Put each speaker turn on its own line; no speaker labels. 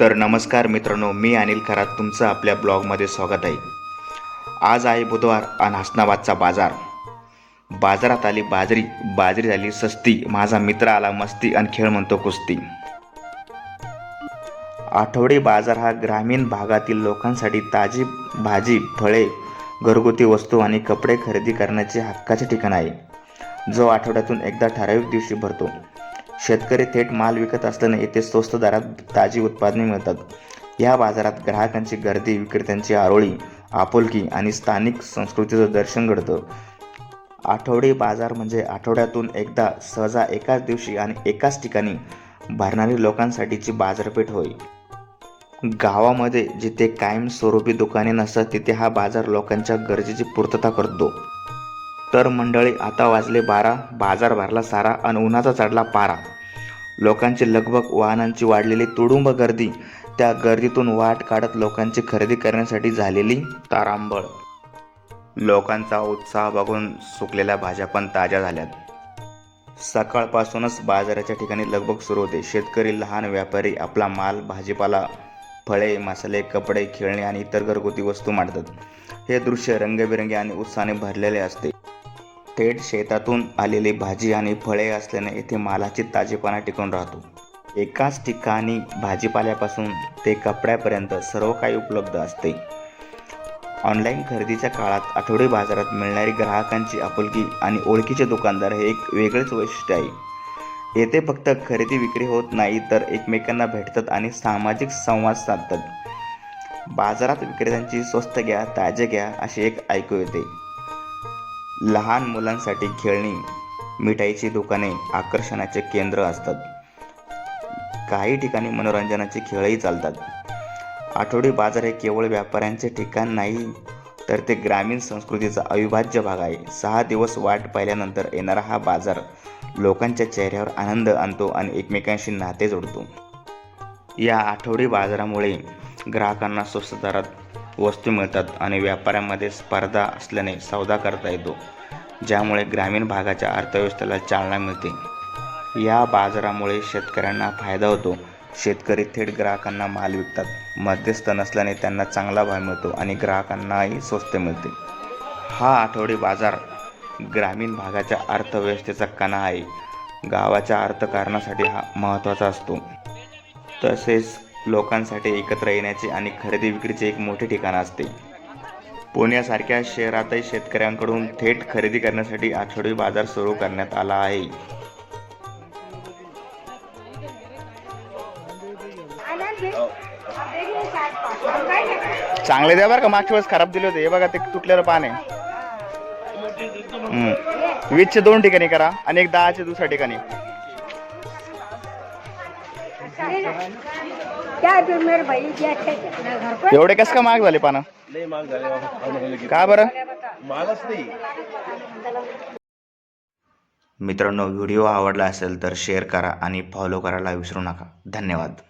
तर नमस्कार मित्रांनो, मी अनिल खरात तुमचं आपल्या ब्लॉगमध्ये स्वागत आहे। आज आहे बुधवार आणि हसनाबादचा बाजार। बाजारात आली बाजरी, बाजरी झाली सस्ती, माझा मित्र आला मस्ती आणि खेळ म्हणतो कुस्ती। आठवडी बाजार हा ग्रामीण भागातील लोकांसाठी ताजी भाजी, फळे, घरगुती वस्तू आणि कपडे खरेदी करण्याचे हक्काचे ठिकाण आहे, जो आठवड्यातून एकदा ठराविक दिवशी भरतो। शेतकरी थेट माल विकत असल्याने येथे स्वस्त दरात ताजी उत्पादने मिळतात। या बाजारात ग्राहकांची गर्दी, विक्रेत्यांची आरोळी, आपुलकी आणि स्थानिक संस्कृतीचं दर्शन घडतं। आठवडी बाजार म्हणजे आठवड्यातून एकदा, सहसा एकाच दिवशी आणि एकाच ठिकाणी भरणारी लोकांसाठीची बाजारपेठ होय। गावामध्ये जिथे कायमस्वरूपी दुकाने नसतात तिथे हा बाजार लोकांच्या गरजेची पूर्तता करतो। तर मंडळी, आता वाजले 12, बाजार भरला सारा आणि उन्हाचा चढला पारा। लोकांची लगबग, वाहनांची वाढलेली तुडुंब गर्दी, त्या गर्दीतून वाट काढत लोकांची खरेदी करण्यासाठी झालेली तारांबळ। लोकांचा उत्साह बघून सुकलेल्या भाज्या पण ताज्या झाल्यात। सकाळपासूनच बाजाराच्या ठिकाणी लगबग सुरू होते। शेतकरी, लहान व्यापारी आपला माल, भाजीपाला, फळे, मसाले, कपडे, खेळणी आणि इतर घरगुती वस्तू मांडतात। हे दृश्य रंगीबेरंगी आणि उत्साहाने भरलेले असते। थेट शेतातून आलेली भाजी आणि फळे असल्याने येथे मालाची ताजेपणा टिकून राहतो। एकाच ठिकाणी भाजीपाल्यापासून ते कपड्यापर्यंत सर्व काही उपलब्ध असते। ऑनलाईन खरेदीच्या काळात आठवडी बाजारात मिळणारी ग्राहकांची आपुलकी आणि ओळखीचे दुकानदार हे एक वेगळेच वैशिष्ट्य आहे। येथे फक्त खरेदी विक्री होत नाही, तर एकमेकांना भेटतात आणि सामाजिक संवाद साधतात। बाजारात विक्रेत्यांची स्वस्त घ्या, ताजे घ्या अशी एक ऐकू येते। लहान मुलांसाठी खेळणी, मिठाईची दुकाने आकर्षणाचे केंद्र असतात। काही ठिकाणी मनोरंजनाचे खेळही चालतात। आठवडी बाजार हे केवळ व्यापाऱ्यांचे ठिकाण नाही, तर ते ग्रामीण संस्कृतीचा अविभाज्य भाग आहे। 6 दिवस वाट पाहिल्यानंतर येणारा हा बाजार लोकांच्या चेहऱ्यावर आनंद आणतो आणि एकमेकांशी नाते जोडतो। या आठवडी बाजारामुळे ग्राहकांना स्वस्त दरात वस्तू मिळतात आणि व्यापाऱ्यांमध्ये स्पर्धा असल्याने सौदा करता येतो, ज्यामुळे ग्रामीण भागाच्या अर्थव्यवस्थेला चालना मिळते। या बाजारामुळे शेतकऱ्यांना फायदा होतो। शेतकरी थेट ग्राहकांना माल विकतात, मध्यस्थ नसल्याने त्यांना चांगला भाव मिळतो आणि ग्राहकांनाही स्वस्त मिळते। हा आठवडी बाजार ग्रामीण भागाच्या अर्थव्यवस्थेचा कणा आहे। गावाच्या अर्थकारणासाठी हा महत्त्वाचा असतो। तसेच लोकांसाठी एकत्र येण्याचे आणि खरेदी विक्रीचे एक मोठे ठिकाण असते। पुण्यासारख्या शहरातही शेतकऱ्यांकडून थेट खरेदी करण्यासाठी आठवडी बाजार सुरू करण्यात आला आहे। चांगले द्या बरं का, मागच्या वेळेस खराब दिले होते। हे बघा, ते तुटलेलं पान आहे। 20चे 2 ठिकाणी करा आणि एक 10चे दुसऱ्या ठिकाणी। एवढे कस का महाग झाले पानं? का बरं? मित्रांनो, व्हिडिओ आवडला असेल तर शेअर करा आणि फॉलो करायला विसरू नका। धन्यवाद।